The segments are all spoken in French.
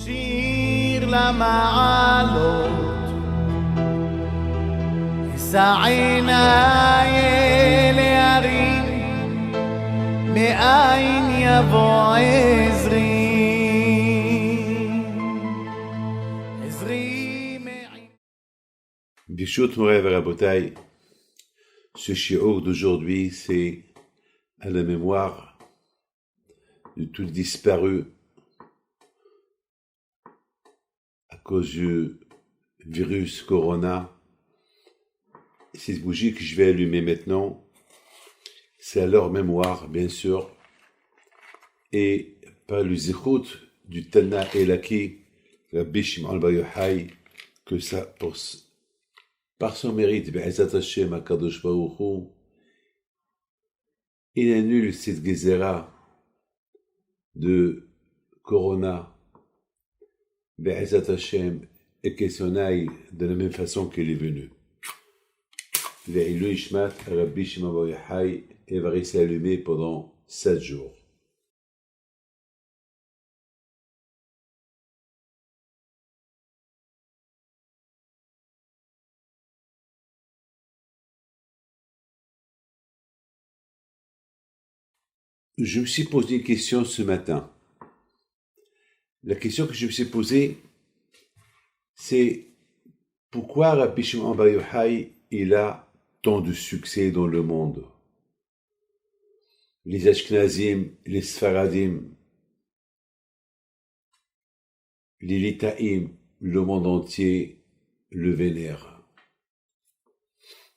שיר למעלות, אשא עיניי אל ההרים, מאין יבוא עזרי. Bishut Moreh Verabotai, ce shiur d'aujourd'hui, c'est à la mémoire de tout disparu à cause du virus Corona. Cette bougie que je vais allumer maintenant, c'est à leur mémoire, bien sûr, et par le zichut du Talna Elaki, Rabbi Shimon Bar Yochai, que ça, par son mérite, Be'ezat Hashem HaKadosh Baruch Hu, il annule cette gezerah de Corona, Be'ezat Hashem, et que son aille de la même façon qu'il est venu. Ve'ilou Ishmat, Rabbi Shimon Bar Yochai, et va rester allumé pendant 7 jours. Je me suis posé une question ce matin. La question que je me suis posée, c'est pourquoi Rabbi Shimon Bar Yochai, il a tant de succès dans le monde? Les Ashkenazim, les Sfaradim, les Litaïm, le monde entier le vénère.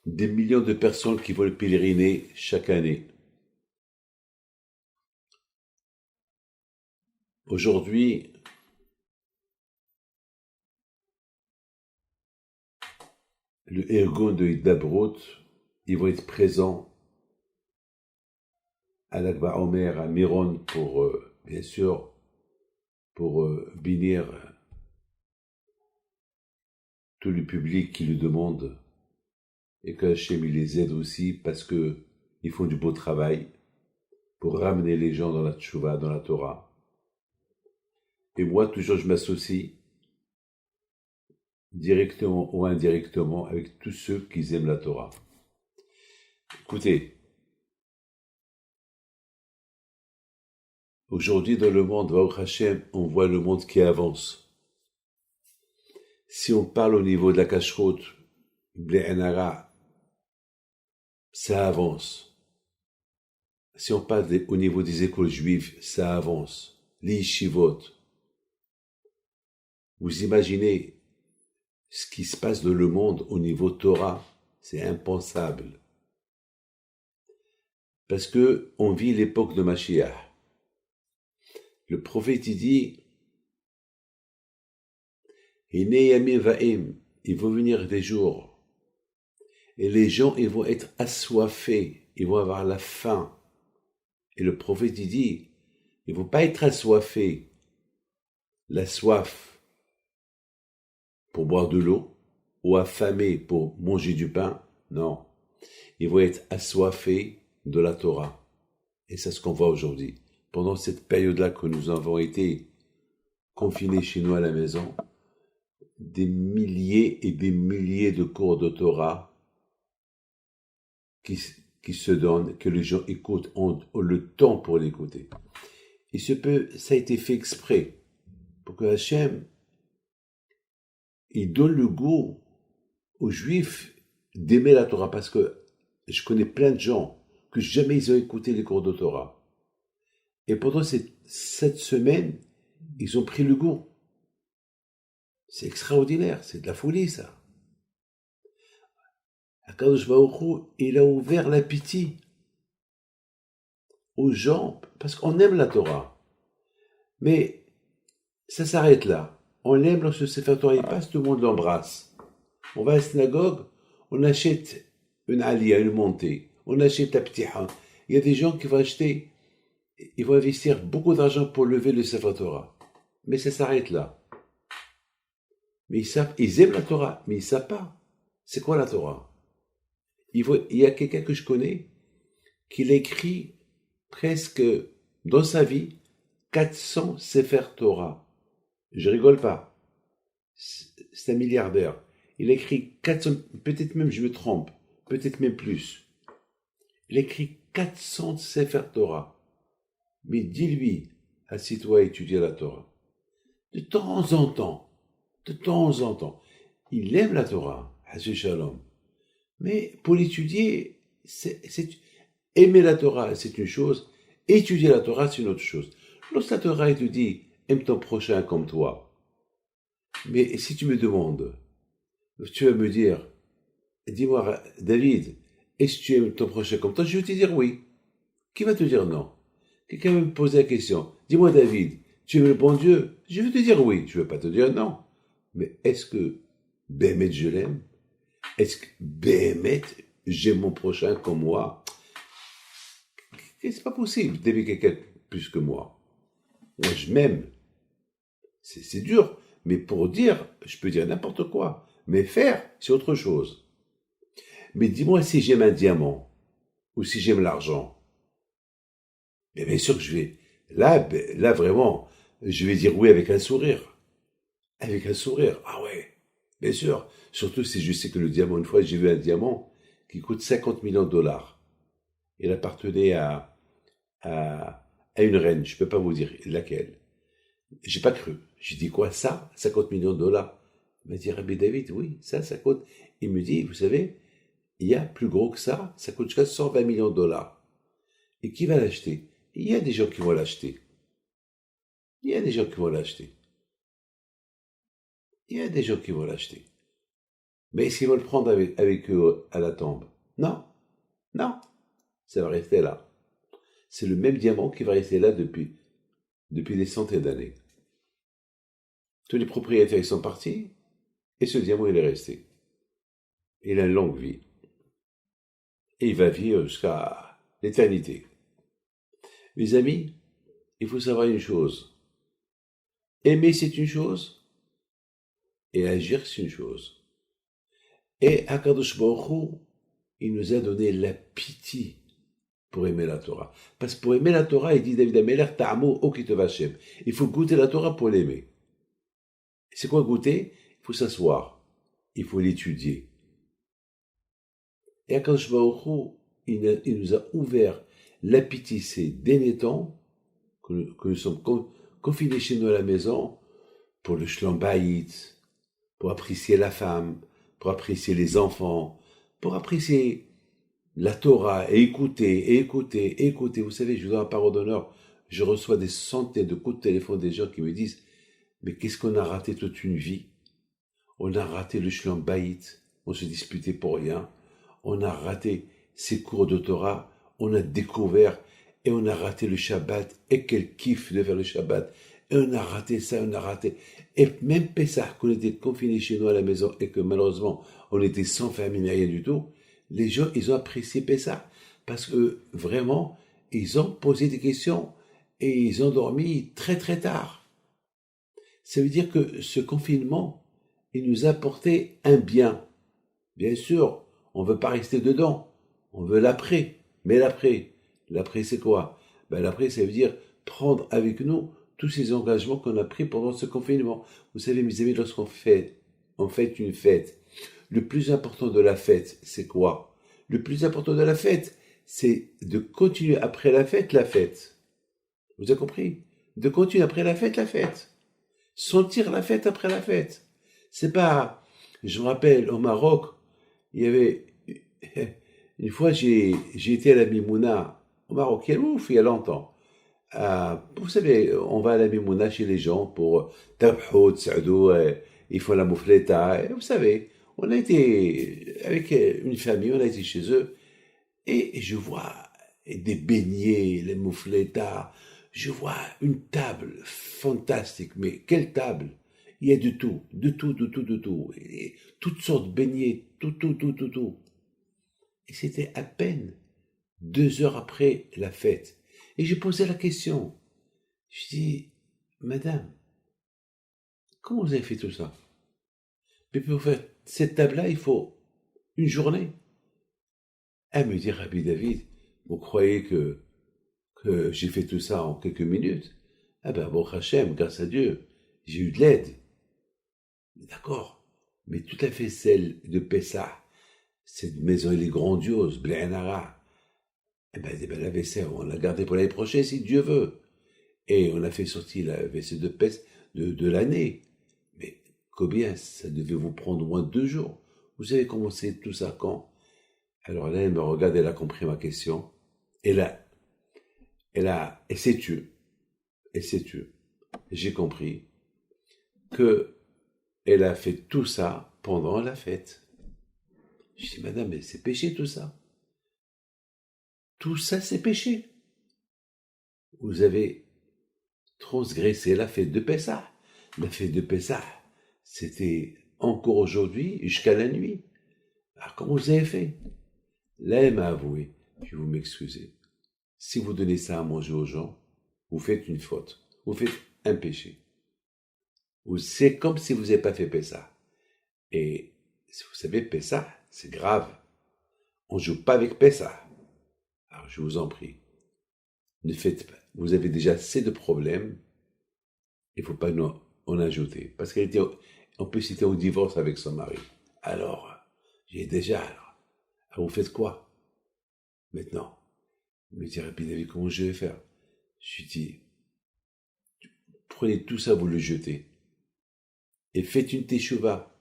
Des millions de personnes qui vont pèleriner chaque année. Aujourd'hui, le Ergon de Hidabrut, ils vont être présents à l'Akba Omer, à Miron, pour, bien sûr, pour bénir tout le public qui le demande, et que Hachem il les aide aussi, parce que ils font du beau travail pour ramener les gens dans la Tchouva, dans la Torah. Et moi, toujours, je m'associe directement ou indirectement avec tous ceux qui aiment la Torah. Écoutez, aujourd'hui dans le monde, Baruch Hashem, on voit le monde qui avance. Si on parle au niveau de la kashrut, Blé Enara, ça avance. Si on parle au niveau des écoles juives, ça avance. Les yeshivot. Vous imaginez ce qui se passe dans le monde au niveau Torah, c'est impensable. Parce que on vit l'époque de Mashiach. Le prophète il dit, il vont venir des jours, et les gens ils vont être assoiffés, ils vont avoir la faim. Et le prophète il dit, ils ne vont pas être assoiffés, la soif pour boire de l'eau, ou affamés pour manger du pain, non. Ils vont être assoiffés de la Torah. Et c'est ce qu'on voit aujourd'hui. Pendant cette période-là que nous avons été confinés chez nous à la maison, des milliers et des milliers de cours de Torah qui se donnent, que les gens écoutent, ont le temps pour l'écouter. Et ça a été fait exprès, pour que Hachem il donne le goût aux Juifs d'aimer la Torah, parce que je connais plein de gens que jamais ils ont écouté les cours de Torah. Et pendant cette semaine, ils ont pris le goût. C'est extraordinaire, c'est de la folie ça. HaKadosh Baruch Hu, il a ouvert l'appétit aux gens, parce qu'on aime la Torah. Mais ça s'arrête là. On l'aime lorsque c'est fait Torah, il passe, tout le monde l'embrasse. On va à la synagogue, on achète une aliyah, une montée, on achète la ptiha. Il y a des gens qui vont acheter, ils vont investir beaucoup d'argent pour lever le Sefer Torah. Mais ça s'arrête là. Mais ils aiment la Torah, mais ils ne savent pas. C'est quoi la Torah? Il y a quelqu'un que je connais qui a écrit presque dans sa vie 400 Sefer Torah. Je rigole pas. C'est un milliardaire. Il a écrit 400, peut-être même je me trompe, peut-être même plus. Il a écrit 400 Sefer Torah. Mais dis-lui, assis-toi à étudier la Torah. De temps en temps, il aime la Torah, Hashem Shalom. Mais pour l'étudier, aimer la Torah, c'est une chose, étudier la Torah, c'est une autre chose. Lorsque la Torah, elle te dit, aime ton prochain comme toi. Mais si tu me demandes, tu vas me dire, dis-moi, David, est-ce que tu aimes ton prochain comme toi? Je vais te dire oui. Qui va te dire non? Quelqu'un va me poser la question, dis-moi, David, tu aimes le bon Dieu? Je vais te dire oui, je ne vais pas te dire non. Mais est-ce que Béhémet, je l'aime? Est-ce que Béhémet, j'aime mon prochain comme moi? C'est pas possible d'aimer quelqu'un plus que moi. Moi, je m'aime. C'est dur, mais pour dire, je peux dire n'importe quoi. Mais faire, c'est autre chose. Mais dis-moi si j'aime un diamant ou si j'aime l'argent. Bien sûr que je vais... Là, vraiment, je vais dire oui avec un sourire. Avec un sourire. Ah ouais, bien sûr. Surtout si je sais que le diamant, une fois, j'ai vu un diamant qui coûte 50 millions de dollars. Il appartenait à une reine. Je peux pas vous dire laquelle. J'ai pas cru. J'ai dit quoi, ça? 50 millions de dollars. Il m'a dit, Rabbi David, oui, ça coûte. Il me dit, vous savez, il y a plus gros que ça coûte jusqu'à 120 millions de dollars. Et qui va l'acheter? Il y a des gens qui vont l'acheter. Il y a des gens qui vont l'acheter. Il y a des gens qui vont l'acheter. Mais est-ce qu'ils vont le prendre avec eux à la tombe? Non. Non. Ça va rester là. C'est le même diamant qui va rester là depuis des centaines d'années. Tous les propriétaires ils sont partis et ce diamant il est resté. Il a une longue vie. Et il va vivre jusqu'à l'éternité. Mes amis, il faut savoir une chose. Aimer c'est une chose et agir c'est une chose. Et Akadosh Baruch Hu, il nous a donné la pitié pour aimer la Torah. Parce que pour aimer la Torah, il dit David Amelech, ta'amo okitev Hashem. Il faut goûter la Torah pour l'aimer. C'est quoi goûter? Il faut s'asseoir. Il faut l'étudier. Et Akadosh Baruch Hu, il nous a ouvert l'appétit ces derniers temps, que nous sommes confinés chez nous à la maison, pour le shlom bayit, pour apprécier la femme, pour apprécier les enfants, pour apprécier la Torah, et écouter. Vous savez, je vous donne un parole d'honneur, je reçois des centaines de coups de téléphone des gens qui me disent, mais qu'est-ce qu'on a raté toute une vie? On a raté le shlom bayit, on se disputait pour rien, on a raté ces cours de Torah, on a découvert, et on a raté le Shabbat, et quel kiff de faire le Shabbat, et on a raté ça, on a raté, et même Pessah, qu'on était confinés chez nous à la maison, et que malheureusement, on était sans famille, rien du tout, les gens, ils ont apprécié Pessah, parce que vraiment, ils ont posé des questions, et ils ont dormi très très tard. Ça veut dire que ce confinement, il nous a apporté un bien. Bien sûr, on ne veut pas rester dedans, on veut l'après, mais l'après c'est quoi? L'après ça veut dire prendre avec nous tous ces engagements qu'on a pris pendant ce confinement. Vous savez mes amis, lorsqu'on fait une fête, le plus important de la fête, c'est quoi? Le plus important de la fête, c'est de continuer après la fête. Vous avez compris? De continuer après la fête. Sentir la fête après la fête. C'est pas... Je me rappelle, au Maroc, il y avait... Une fois, j'ai été à la Mimouna, au Maroc, il y a longtemps. Vous savez, on va à la Mimouna chez les gens pour Tabhou, Tsaadou, ils font la moufleta. Vous savez, on a été avec une famille, on a été chez eux, et je vois des beignets, les moufletas, je vois une table fantastique, mais quelle table! Il y a de tout, et toutes sortes de beignets, tout. Et c'était à peine 2 heures après la fête. Et j'ai posé la question. Je dis, Madame, comment vous avez fait tout ça? Mais pour faire cette table-là, il faut une journée. Elle me dit, Rabbi David, vous croyez que j'ai fait tout ça en quelques minutes? Ah ben, bon Hachem, grâce à Dieu, j'ai eu de l'aide. D'accord. Mais tout à fait celle de Pessah, cette maison, elle est grandiose, Bléanara. Eh ben, la vaisselle, on l'a gardée pour l'année prochaine, si Dieu veut. Et on a fait sortir la vaisselle de Pessah de l'année. Mais combien ça devait vous prendre au moins 2 jours? Vous avez commencé tout ça quand? Alors là, elle me regarde, elle a compris ma question. Et c'est Dieu. Et c'est Dieu. J'ai compris que elle a fait tout ça pendant la fête. Je dis, madame, mais c'est péché tout ça. Tout ça, c'est péché. Vous avez transgressé la fête de Pessah. La fête de Pessah, c'était encore aujourd'hui jusqu'à la nuit. Alors, comment vous avez fait? Là, elle m'a avoué, je vais vous m'excuser. Si vous donnez ça à manger aux gens, vous faites une faute. Vous faites un péché. C'est comme si vous n'avez pas fait Pessah. Et vous savez, Pessah, c'est grave. On ne joue pas avec Pessah. Alors, je vous en prie, ne faites pas. Vous avez déjà assez de problèmes. Il ne faut pas en ajouter. Parce qu'elle était, en plus, était au divorce avec son mari. Alors, j'ai déjà, alors vous faites quoi maintenant? Il me dit, Rabbi David, comment je vais faire? Je lui dis, prenez tout ça, vous le jetez. Et faites une teshuva.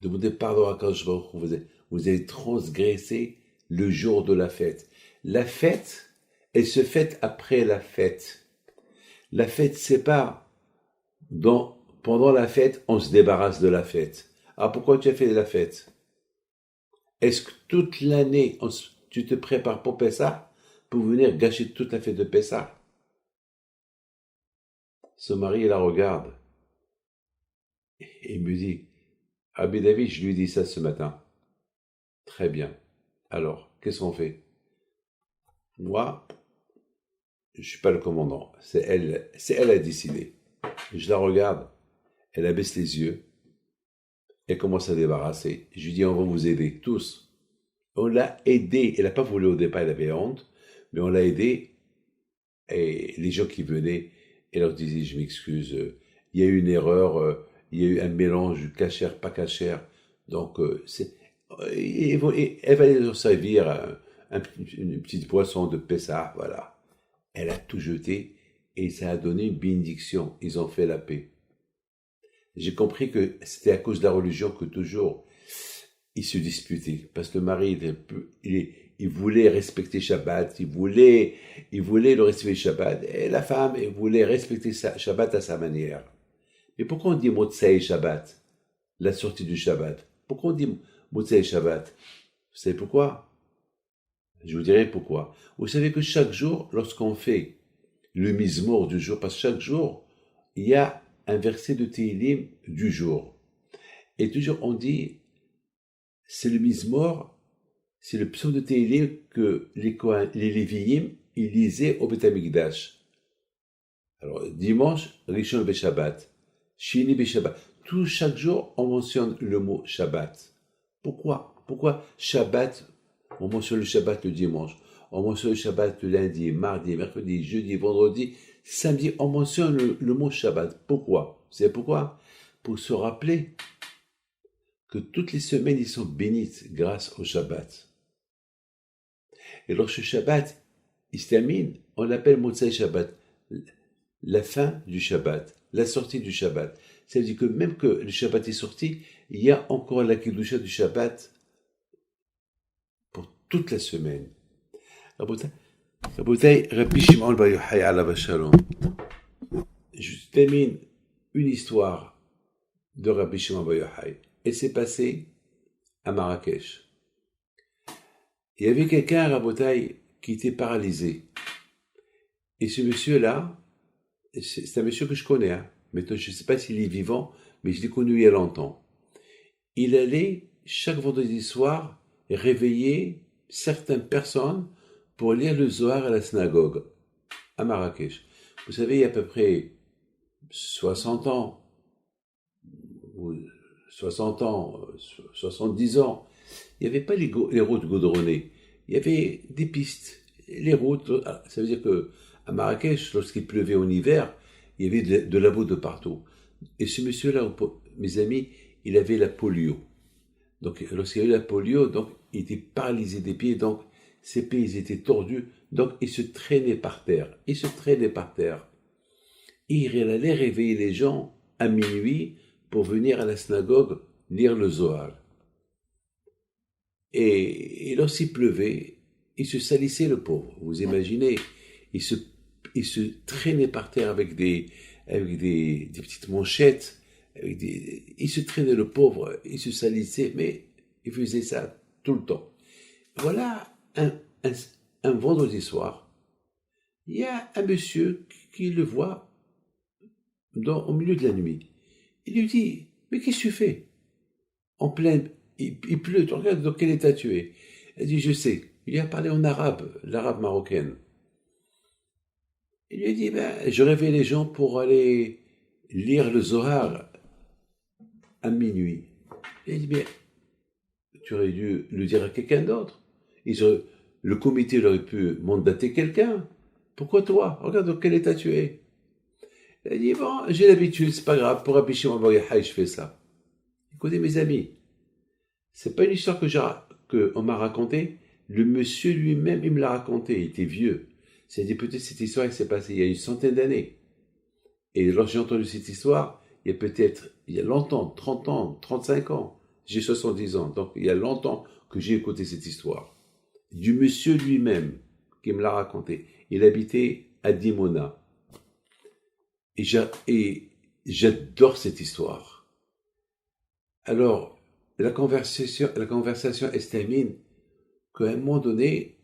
Demandez pardon à Kadosh Baruch Hu. Vous avez transgressé le jour de la fête. La fête, elle se fête après la fête. La fête, c'est pas pendant la fête, on se débarrasse de la fête. Alors pourquoi tu as fait la fête? Est-ce que toute l'année, tu te prépares pour Pessah, pour venir gâcher toute la fête de Pessah? Son mari, il la regarde. Et il me dit, Rabbi David, je lui ai dit ça ce matin. Très bien. Alors, qu'est-ce qu'on fait? Moi, je ne suis pas le commandant. C'est elle a décidé. Je la regarde. Elle abaisse les yeux. Elle commence à débarrasser. Je lui dis, on va vous aider, tous. On l'a aidée. Elle n'a pas voulu au départ, elle avait honte. Mais on l'a aidée. Et les gens qui venaient, elle leur disait, je m'excuse, il y a eu une erreur, il y a eu un mélange cachère, pas cachère. Donc, elle va leur servir une petite boisson de Pessah, voilà. Elle a tout jeté et ça a donné une bénédiction. Ils ont fait la paix. J'ai compris que c'était à cause de la religion que toujours ils se disputaient. Parce que le mari, il voulait respecter Shabbat, il voulait le respecter Shabbat, et la femme, elle voulait respecter Shabbat à sa manière. Mais pourquoi on dit Motsei Shabbat, la sortie du Shabbat? Pourquoi on dit Motsei Shabbat? Vous savez pourquoi? Je vous dirai pourquoi. Vous savez que chaque jour, lorsqu'on fait le Mizmor du jour, parce que chaque jour, il y a un verset de Tehillim du jour. Et toujours on dit, c'est le Mizmor, c'est le psaume de Tehillim que les Lévi'im, ils lisaient au Beth Amikdash. Alors, dimanche, Rishon Beshabbat, Shini Beshabbat. Chaque jour, on mentionne le mot Shabbat. Pourquoi? Pourquoi Shabbat? On mentionne le Shabbat le dimanche. On mentionne le Shabbat le lundi, mardi, mercredi, jeudi, vendredi, samedi. On mentionne le mot Shabbat. Pourquoi? Vous savez pourquoi? Pour se rappeler que toutes les semaines, ils sont bénites grâce au Shabbat. Et lorsque le Shabbat, il se termine, on l'appelle Motsei Shabbat. La fin du Shabbat, la sortie du Shabbat. Ça veut dire que même que le Shabbat est sorti, il y a encore la Kedusha du Shabbat pour toute la semaine. Rabotai, Rabbi Shimon Bar Yochai alav shalom. Je termine une histoire de Rabbi Shimon Bar Yochai. Elle s'est passée à Marrakech. Il y avait quelqu'un à Rabotai qui était paralysé. Et ce monsieur-là, c'est un monsieur que je connais, hein. Maintenant, je ne sais pas s'il est vivant, mais je l'ai connu il y a longtemps. Il allait, chaque vendredi soir, réveiller certaines personnes pour lire le Zohar à la synagogue, à Marrakech. Vous savez, il y a à peu près 60 ans, 70 ans, il n'y avait pas les routes goudronnées. Il y avait des pistes. Les routes, ça veut dire que à Marrakech, lorsqu'il pleuvait en hiver, il y avait de la boue de partout. Et ce monsieur-là, mes amis, il avait la polio. Donc, lorsqu'il a eu la polio, donc, il était paralysé des pieds, donc, ses pieds, ils étaient tordus, donc, il se traînait par terre. Il se traînait par terre. Et il allait réveiller les gens à minuit pour venir à la synagogue lire le Zohar. Et lorsqu'il pleuvait, il se salissait, le pauvre. Vous imaginez, il se traînait par terre avec des petites manchettes, il se traînait, le pauvre, il se salissait, mais il faisait ça tout le temps. Voilà un vendredi soir, il y a un monsieur qui le voit au milieu de la nuit. Il lui dit, mais qu'est-ce que tu fais? En pleine, il pleut, tu regardes dans quel état tu es. Elle dit, je sais. Il lui a parlé en arabe, l'arabe marocaine. Il lui a dit, je réveille les gens pour aller lire le Zohar à minuit. Il a dit, mais tu aurais dû le dire à quelqu'un d'autre. Le comité aurait pu mandater quelqu'un. Pourquoi toi? Regarde dans quel état tu es. Il a dit, bon, j'ai l'habitude, c'est pas grave, pour Rabbi Shimon Bar Yochai, je fais ça. Écoutez, mes amis, c'est pas une histoire qu'on m'a racontée. Le monsieur lui-même, il me l'a raconté, il était vieux. C'est-à-dire, peut-être cette histoire, elle s'est passée il y a une centaine d'années. Et lorsque j'ai entendu cette histoire, il y a longtemps, 30 ans, 35 ans, j'ai 70 ans, donc il y a longtemps que j'ai écouté cette histoire. Du monsieur lui-même qui me l'a raconté. Il habitait à Dimona. Et j'adore cette histoire. Alors, la conversation elle se termine qu'à un moment donné,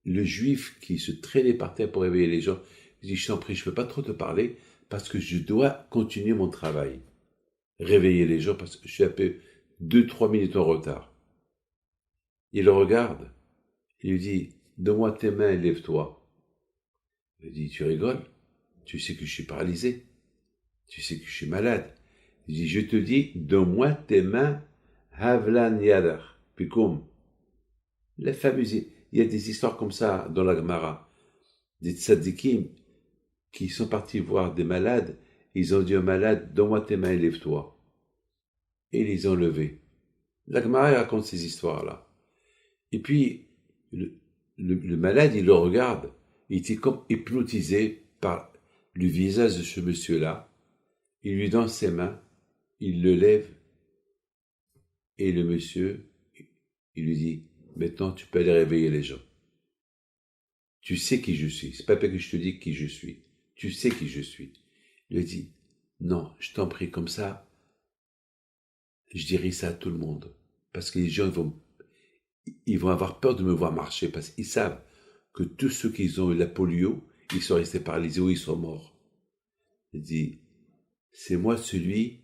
le juif qui se traînait par terre pour réveiller les gens, il dit, je t'en prie, je ne peux pas trop te parler parce que je dois continuer mon travail. Réveiller les gens parce que je suis un peu 2-3 minutes en retard. Il le regarde, il lui dit, donne-moi tes mains et lève-toi. Il dit, tu rigoles? Tu sais que je suis paralysé. Tu sais que je suis malade. Il dit, je te dis, donne-moi tes mains, havlan yadar, pikum. La fameuse, il y a des histoires comme ça dans la Gemara. Des tzadikim qui sont partis voir des malades, ils ont dit aux malades, donne-moi tes mains et lève-toi. Et ils les ont levés. La Gemara raconte ces histoires-là. Et puis, le malade, il le regarde, il était comme hypnotisé par le visage de ce monsieur-là. Il lui donne ses mains, il le lève, et le monsieur, il lui dit, maintenant tu peux aller réveiller les gens. Tu sais qui je suis, c'est pas parce que je te dis qui je suis, tu sais qui je suis. Il lui dit, non, je t'en prie, comme ça, je dirai ça à tout le monde, parce que les gens ils vont avoir peur de me voir marcher, parce qu'ils savent que tous ceux qui ont eu la polio, ils sont restés paralysés ou ils sont morts. Il dit, c'est moi celui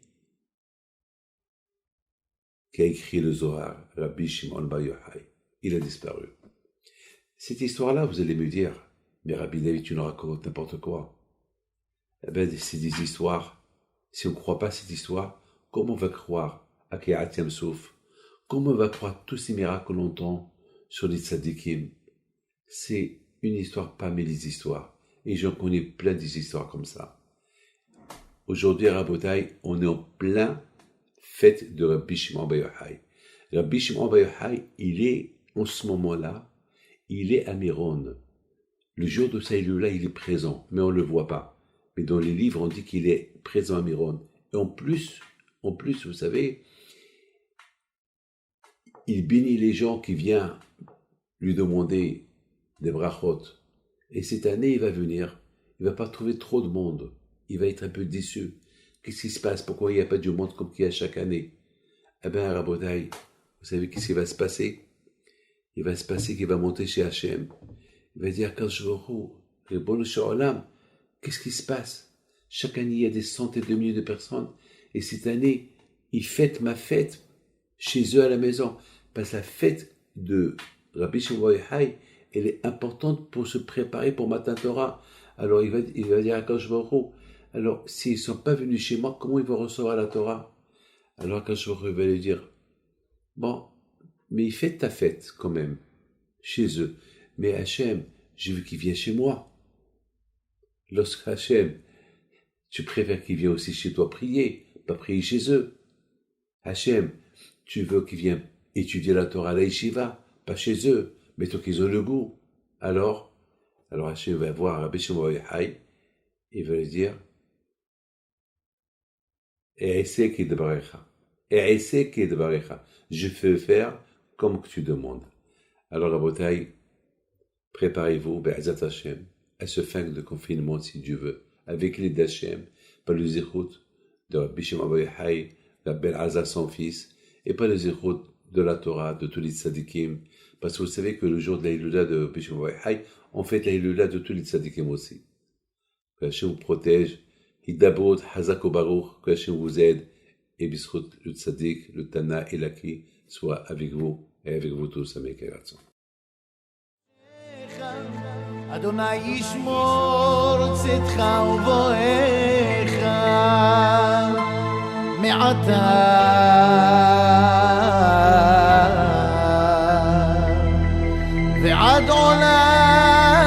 qui a écrit le Zohar, Rabbi Shimon Bar Yochai. Il a disparu. Cette histoire-là, vous allez me dire, mais Rabbi David, tu nous racontes n'importe quoi. Eh bien, c'est des histoires. Si on ne croit pas à cette histoire, comment on va croire à Kehat Yam Souf? Comment on va croire tous ces miracles qu'on entend sur les tzadikim? C'est une histoire parmi les histoires. Et j'en connais plein des histoires comme ça. Aujourd'hui, à Rabotai, on est en plein fête de Rabbi Shimon Bar Yochai. Rabbi Shimon Bar Yochai, il est, en ce moment-là, il est à Miron. Le jour de sa là, il est présent, mais on ne le voit pas. Mais dans les livres, on dit qu'il est présent à Miron. Et en plus, vous savez, il bénit les gens qui viennent lui demander des brachot. Et cette année, il va venir. Il ne va pas trouver trop de monde. Il va être un peu déçu. Qu'est-ce qui se passe? Pourquoi il n'y a pas du monde comme qu'il y a chaque année? Eh bien, Rabotai, vous savez qu'est-ce qui va se passer? Il va se passer qu'il va monter chez Hachem. Il va dire, qu'est-ce qui se passe? Chaque année, il y a des centaines de milliers de personnes. Et cette année, ils fêtent ma fête chez eux à la maison. Parce que la fête de Rabbi Shimon Bar Yochai, elle est importante pour se préparer pour Matan Torah. Alors, il va dire à Akadosh Baruch Hu, alors, s'ils ne sont pas venus chez moi, comment ils vont recevoir la Torah? Alors, Akadosh Baruch Hu va lui dire, bon, mais il fait ta fête quand même, chez eux. Mais Hachem, je veux qu'il vienne chez moi. Lorsque Hachem, Tu préfères qu'ils viennent aussi chez toi prier, pas prier chez eux. Hachem, tu veux qu'ils viennent étudier la Torah à la yeshiva, pas chez eux, mais toi qu'ils ont le goût. Alors Hachem va voir Rabbi Shimon Bar Yochai, il va lui dire, je fais faire comme que tu demandes. Alors Rabotai, préparez-vous, Be'ezat Hashem, à ce fin de confinement, si Dieu veut, avec l'aide d'Hachem, par le zérout de Rabbi Shimon Bar Yochai, la belle Aza, son fils, et par le zérout de la Torah, de tous les tzadikim, parce que vous savez que le jour de la Hilula de Rabbi Shimon Bar Yochai, on fête la Hilula de tous les tzadikim aussi. Que Hachem vous protège, Hidabot, Hazak o Baruch, que Hachem vous aide, et Bisrout, le tzadik, le Tana et l'Aki, soit avec vous et avec vous tous, Amen, Keratzon. אדוני ישמור צאתך ובואך מעתה ועד עולם